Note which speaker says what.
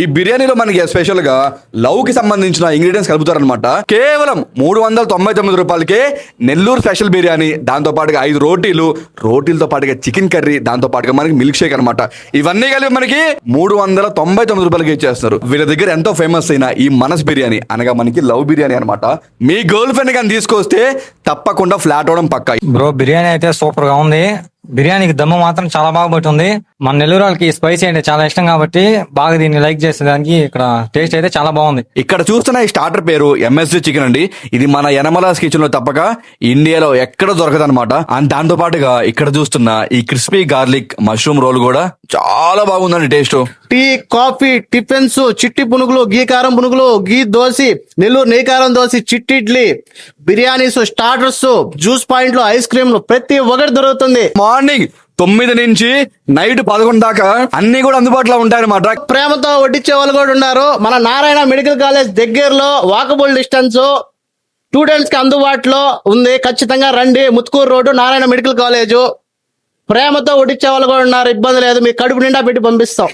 Speaker 1: ఈ బిర్యానీలో మనకి స్పెషల్ గా లవ్ కి సంబంధించిన ఇంగ్రీడియంట్స్ కలుపుతారనమాట. కేవలం 399 రూపాయలకే నెల్లూరు స్పెషల్ బిర్యానీ, దాంతో పాటుగా 5 రోటీలతో పాటుగా చికెన్ కర్రీ, దాంతో పాటుగా మనకి మిల్క్ షేక్ అనమాట. ఇవన్నీ కలిపి మనకి 399 రూపాయలకి ఇచ్చేస్తున్నారు. వీళ్ళ దగ్గర ఎంతో ఫేమస్ అయిన ఈ మనస్ బిర్యానీ అనగా మనకి లవ్ బిర్యానీ అనమాట. మీ గర్ల్ ఫ్రెండ్ కానీ తీసుకొస్తే తప్పకుండా ఫ్లాట్ అవడం పక్కా.
Speaker 2: బ్రో బిర్యానీ అయితే సూపర్ గా ఉంది. బిర్యానీకి దమ్ము మాత్రం చాలా బాగా పట్టుంది. మన నెల్లూరు వాళ్ళకి స్పైసీ అంటే చాలా ఇష్టం కాబట్టి బాగా దీన్ని లైక్ చేసేదానికి ఇక్కడ టేస్ట్ అయితే చాలా బాగుంది.
Speaker 1: ఇక్కడ చూస్తున్న ఈ స్టార్టర్ పేరు MSG చికెన్ అండి. ఇది మన యనమలాస్ కిచెన్ లో తప్పక ఇండియాలో ఎక్కడ దొరకదు అనమాట. అండ్ దాంతో పాటుగా ఇక్కడ చూస్తున్న ఈ క్రిస్పీ గార్లిక్ మష్రూమ్ రోల్ కూడా చాలా బాగుందండి టేస్ట్.
Speaker 3: టీ, కాఫీ, టిఫిన్స్, చిట్టి పునుగులు, గీ కారం పునుగులు, గీ దోశ, నెల్లూరు నెయ్యి కారం దోశ, చిట్టి ఇడ్లీ, బిర్యానీస్, స్టార్టర్స్, జ్యూస్ పాయింట్లు, ఐస్ క్రీమ్లు ప్రతి ఒక్కటి దొరుకుతుంది.
Speaker 1: మార్నింగ్ 9 నుంచి నైట్ 11 దాకా అన్ని కూడా అందుబాటులో ఉంటాయన్నమాట.
Speaker 3: ప్రేమతో వడ్డించే వాళ్ళు కూడా ఉన్నారు. మన నారాయణ మెడికల్ కాలేజ్ దగ్గరలో వాకబుల్ డిస్టెన్స్, స్టూడెంట్స్ కి అందుబాటులో ఉంది. ఖచ్చితంగా రండి. Muthukur road, Narayana medical college. ప్రేమతో వడ్డించే వాళ్ళు కూడా ఉన్నారు. ఇబ్బంది లేదు. మీ కడుపు నిండా పెట్టి పంపిస్తాం.